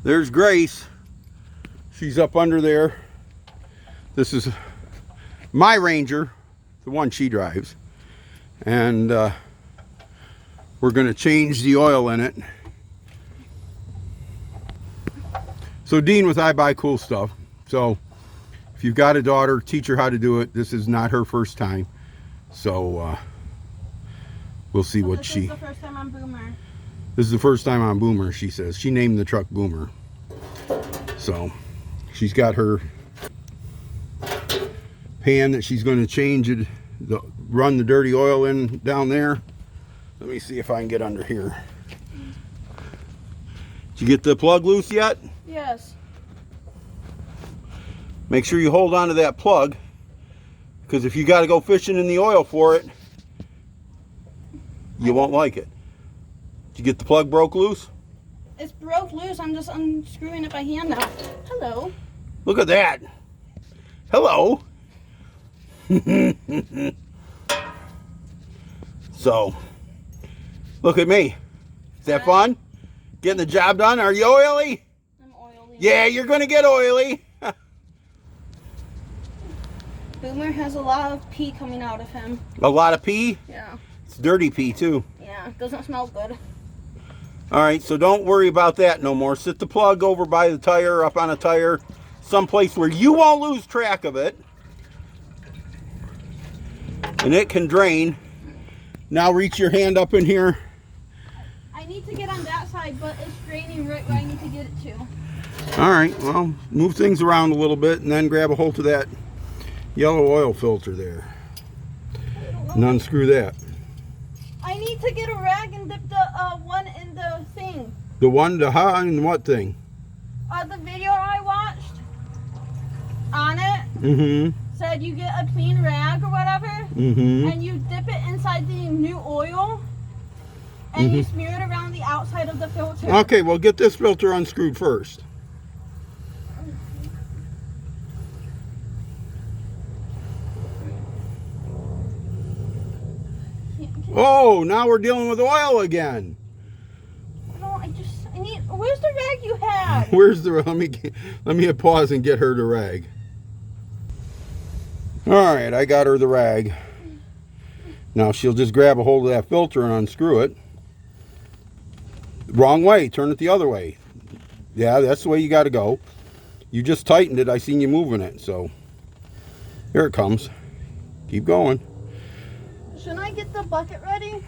There's Grace. She's up under there. This is my Ranger, the one she drives. And we're going to change the oil in it. So Dean with I Buy Cool Stuff. So if you've got a daughter, teach her how to do it. This is not her first time. So we'll see what she... This is the first time on Boomer. This is the first time on Boomer, she says. She named the truck Boomer. So she's got her pan that she's going to change it, run the dirty oil in down there. Let me see if I can get under here. Did you get the plug loose yet? Yes. Make sure you hold on to that plug, because if you got to go fishing in the oil for it, you won't like it. Did you get the plug broke loose? It's broke loose. I'm just unscrewing it by hand now. Hello. Look at that. Hello. So, look at me. Is that fun? Getting the job done? Are you oily? I'm oily. Yeah, you're going to get oily. Boomer has a lot of pee coming out of him. A lot of pee? Yeah. It's dirty pee too. Yeah, it doesn't smell good. All right, so don't worry about that no more. Sit the plug over by the tire, up on a tire, someplace where you won't lose track of it. And it can drain. Now reach your hand up in here. I need to get on that side, but it's draining right where I need to get it to. All right, well, move things around a little bit and then grab a hold of that yellow oil filter there. And unscrew that. I need to get a rag and dip the one in the thing. The one, the how and what thing? The video I watched on it Mm-hmm. said you get a clean rag or whatever, Mm-hmm. and you dip it inside the new oil, and you smear it around the outside of the filter. Okay, well, get this filter unscrewed first. Oh, now we're dealing with oil again. No, I need. Where's the rag you had? Where's the, let me pause and get her the rag. All right, I got her the rag. Now she'll just grab a hold of that filter and unscrew it. Wrong way, turn it the other way. Yeah, that's the way you got to go. You just tightened it, I seen you moving it, so here it comes. Keep going. Shouldn't I get the bucket ready?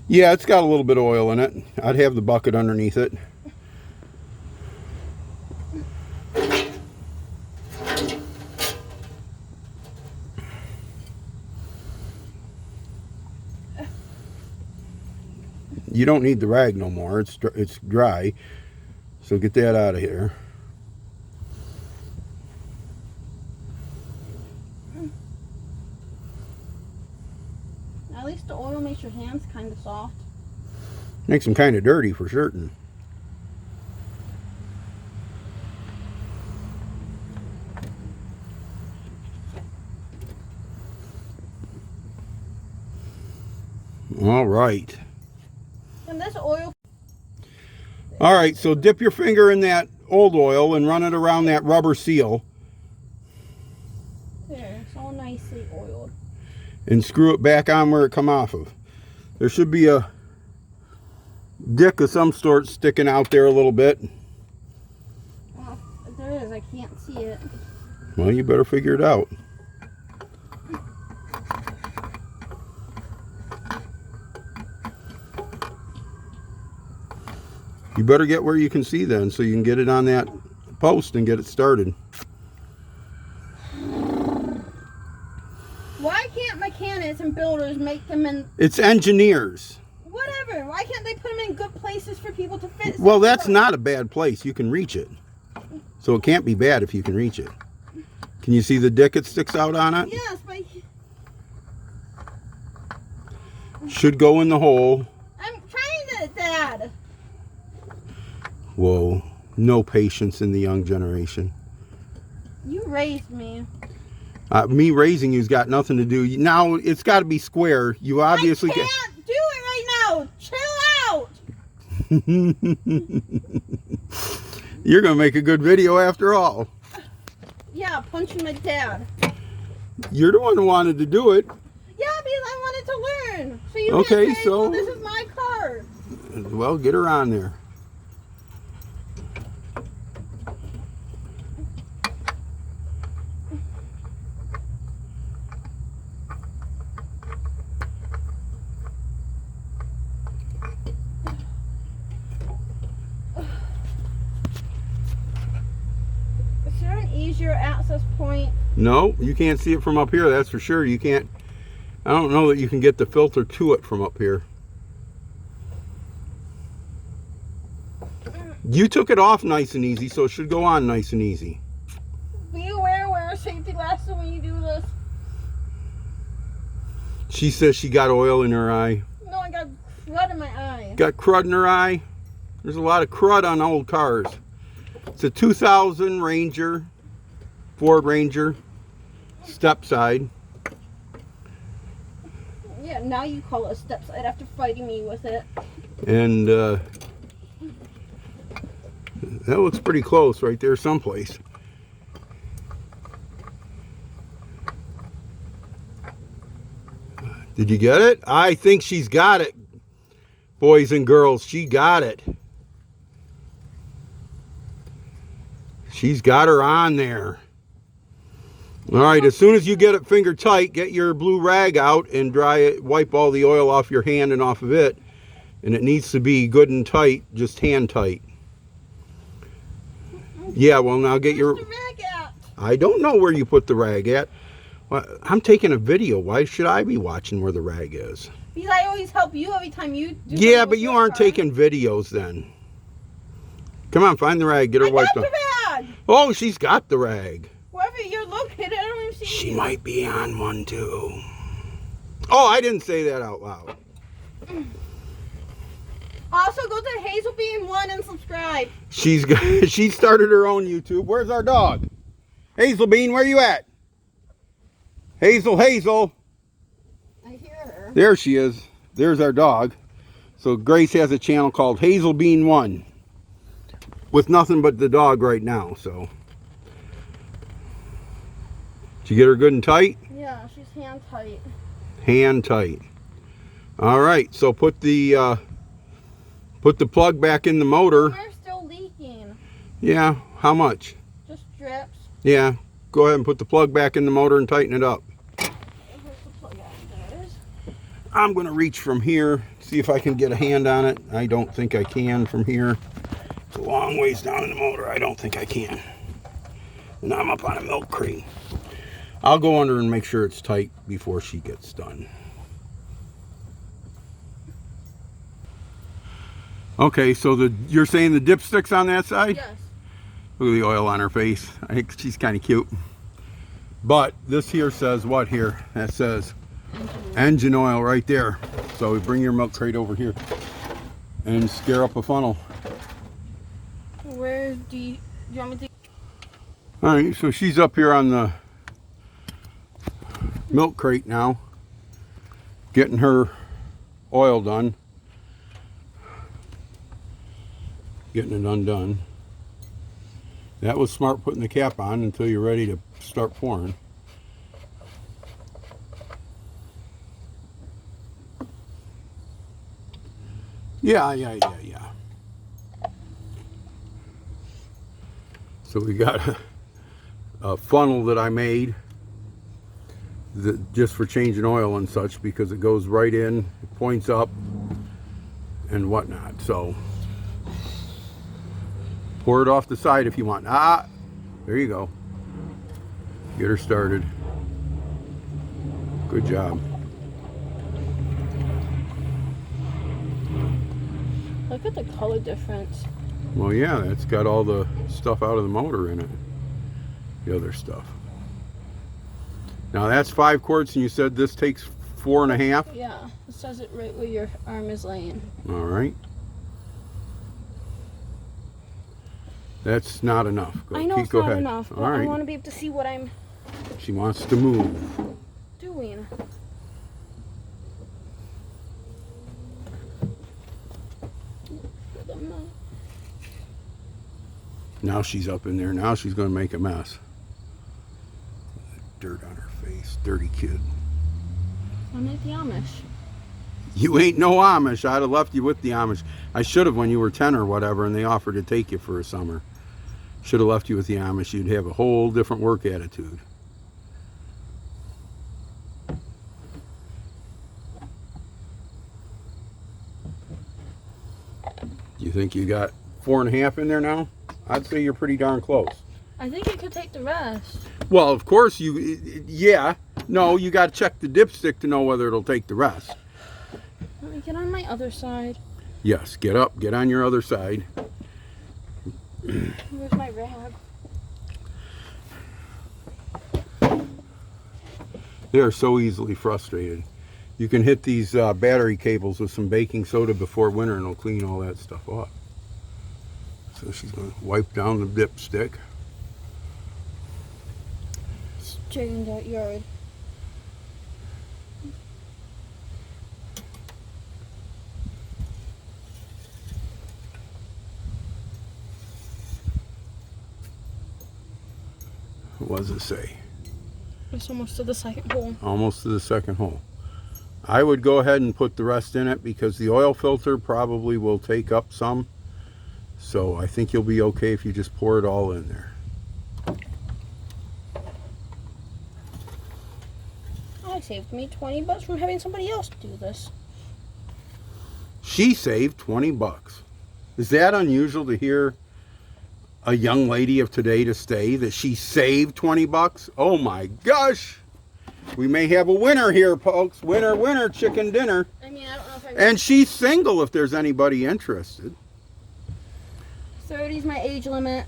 Yeah, it's got a little bit of oil in it. I'd have the bucket underneath it. You don't need the rag no more. It's dry. So get that out of here. At least the oil makes your hands kind of soft. Makes them kind of dirty for certain. All right. And this oil. All right, so dip your finger in that old oil and run it around that rubber seal. There, it's all nicely oiled. And screw it back on where it come off of. There should be a dick of some sort sticking out there a little bit. Well, there is. I can't see it. Well, you better figure it out. You better get where you can see then, so you can get it on that post and get it started. Why can't mechanics and builders make them in... It's engineers. Whatever. Why can't they put them in good places for people to fit? Well, that's not a bad place. You can reach it. So it can't be bad if you can reach it. Can you see the dick that sticks out on it? Yes, but... Should go in the hole. I'm trying to, Dad. Whoa. No patience in the young generation. You raised me. Me raising you's got nothing to do. Now it's got to be square. You obviously I can't do it right now. Chill out. You're gonna make a good video after all. Yeah, punching my dad. You're the one who wanted to do it. Yeah, because I wanted to learn. So you Okay, can't say, so- well, this is my car. Well, get her on there. Is there an easier access point? No, you can't see it from up here, that's for sure. You can't, I don't know that you can get the filter to it from up here. You took it off nice and easy, so it should go on nice and easy. Be aware, wear safety glasses when you do this. She says she got oil in her eye. No, I got crud in my eye. Got crud in her eye. There's a lot of crud on old cars. It's a 2000 Ranger, Ford Ranger, step side. Yeah, now you call it a step side after fighting me with it. And that looks pretty close right there someplace. Did you get it? I think she's got it. Boys and girls, she got it. She's got her on there. All right, as soon as you get it finger tight, get your blue rag out and dry it, wipe all the oil off your hand and off of it. And it needs to be good and tight, just hand tight. Yeah, well, now get your... Where's the rag at? I don't know where you put the rag at. Well, I'm taking a video. Why should I be watching where the rag is? Because I always help you every time you do Yeah, something but with you your aren't car. taking videos then. Come on, find the rag. Get her I wiped got off. the rag! Oh, she's got the rag. Wherever you're located, I don't even see She you. might be on one too. Oh, I didn't say that out loud. Also, go to Hazelbean1 and subscribe. She started her own YouTube. Where's our dog? Hazel Bean, where you at? Hazel. I hear her. There she is. There's our dog. So Grace has a channel called Hazel Bean 1 with nothing but the dog right now. So did you get her good and tight? Yeah, she's hand tight. Hand tight. All right. So put the plug back in the motor. They're still leaking. Yeah. How much? Just drips. Yeah. Go ahead and put the plug back in the motor and tighten it up. Here's the plug upstairs. I'm going to reach from here, see if I can get a hand on it. I don't think I can from here. It's a long ways down in the motor. I don't think I can. And I'm up on a milk crate. I'll go under and make sure it's tight before she gets done. Okay, so you're saying the dipstick's on that side? Yes. Look at the oil on her face. I think she's kind of cute. But this here says what here? That says engine oil right there. So we bring your milk crate over here and scare up a funnel. Where do you want me to? All right, so she's up here on the milk crate now, getting her oil done, getting it undone. That was smart putting the cap on until you're ready to start pouring. Yeah. So we got a funnel that I made that just for changing oil and such, because it goes right in, it points up and whatnot. So pour it off the side if you want. There you go. Get her started. Good job. Look at the color difference. Well, yeah, that's got all the stuff out of the motor in it. The other stuff. Now that's 5 quarts, and you said this takes 4.5. Yeah, it says it right where your arm is laying. All right. That's not enough. I know it's go not ahead. enough, but All I right. want to be able to see what I'm She wants to move. doing. Now she's up in there. Now she's going to make a mess. Dirt on her face. Dirty kid. I'm at the Amish. You ain't no Amish. I'd have left you with the Amish. I should have when you were 10 or whatever and they offered to take you for a summer. Should have left you with the Amish. You'd have a whole different work attitude. You think you got 4.5 in there now? I'd say you're pretty darn close. I think it could take the rest. Well, of course yeah. No, you got to check the dipstick to know whether it'll take the rest. Let me get on my other side. Yes, get up, get on your other side. Where's my rag? They are so easily frustrated. You can hit these battery cables with some baking soda before winter and it'll clean all that stuff off. So she's going to wipe down the dipstick. Straightened out yard. What does it say? It's almost to the second hole. Almost to the second hole. I would go ahead and put the rest in it because the oil filter probably will take up some. So I think you'll be okay if you just pour it all in there. Oh, saved me 20 bucks from having somebody else do this. She saved 20 bucks. Is that unusual to hear a young lady of today to say that she saved 20 bucks? Oh my gosh. We may have a winner here, folks. Winner, winner, chicken dinner. I mean, I don't know if I... And she's single if there's anybody interested. 30's my age limit.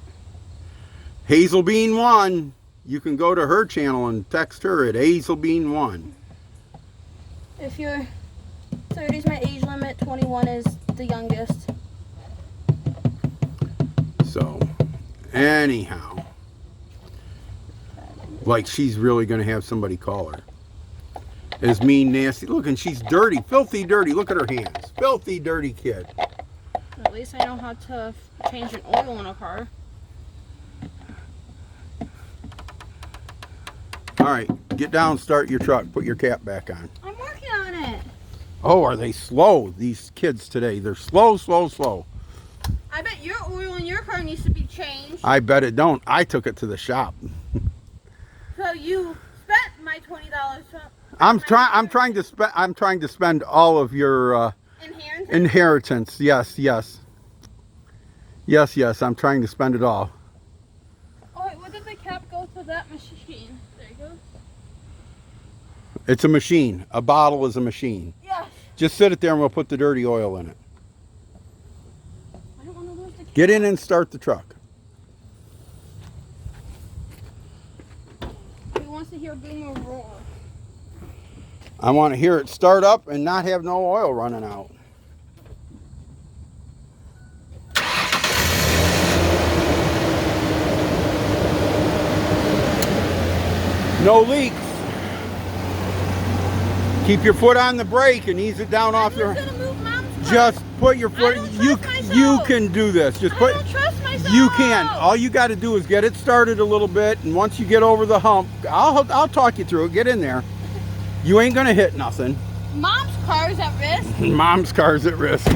Hazelbean1. You can go to her channel and text her at Hazelbean1. If you're 30's my age limit, 21 is the youngest. So, anyhow. Like she's really going to have somebody call her. As mean, nasty. Look, and she's dirty. Filthy dirty. Look at her hands. Filthy dirty kid. At least I know how to change an oil in a car. All right, get down, start your truck, put your cap back on. I'm working on it. Oh, are they slow, these kids today? They're slow, slow, slow. I bet your oil in your car needs to be changed. I bet it don't. I took it to the shop. So you spent my $20. I'm trying to spend all of your inheritance. Yes, yes. Yes, yes, I'm trying to spend it all. Oh, wait, what did the cap go to that machine? There you go. It's a machine. A bottle is a machine. Yes. Just sit it there and we'll put the dirty oil in it. I don't want to lose the cap. Get in and start the truck. Who wants to hear boom or roar? I want to hear it start up and not have no oil running out. No leaks. Keep your foot on the brake and ease it down off I'm the. just gonna move Mom's car. Just put your foot. I don't You trust you myself. can do this. Just I put. don't trust myself. You can. All you got to do is get it started a little bit, and once you get over the hump, I'll talk you through it. Get in there. You ain't gonna hit nothing. Mom's car is at risk. Mom's car's at risk.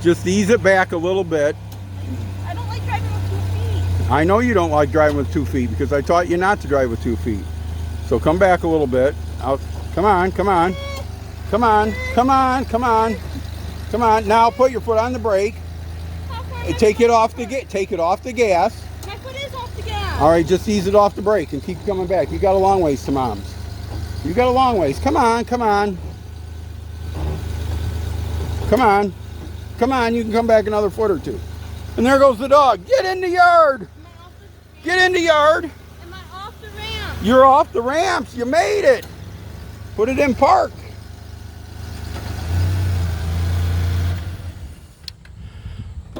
Just ease it back a little bit. I don't like driving with 2 feet. I know you don't like driving with 2 feet because I taught you not to drive with 2 feet. So come back a little bit. Come on, come on. Come on, come on, come on. Come on. Now put your foot on the brake. How far And take it off the take it off the gas. My foot is off the gas. All right, just ease it off the brake and keep coming back. You got a long ways to Mom's. You got a long ways. Come on, come on. Come on. Come on, you can come back another foot or two. And there goes the dog. Get in the yard. Am I off the Get in the yard. Am I off the ramp? You're off the ramps. You made it. Put it in park.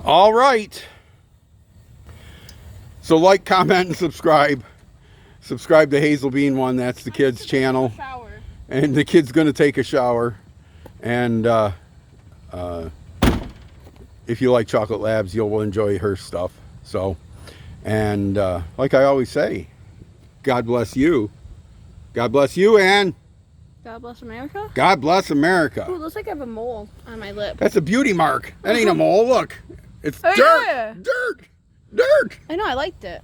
All right. So like, comment, and subscribe. Subscribe to Hazelbean1. That's the kids' channel. Shower. And the kid's going to take a shower. And if you like Chocolate Labs, you'll enjoy her stuff. So And like I always say, God bless you. God bless you, and God bless America. God bless America. Ooh, looks like I have a mole on my lip. That's a beauty mark. That ain't a mole. Look. It's Oh, dirt. yeah. Dirt. Dirt. I know, I liked it.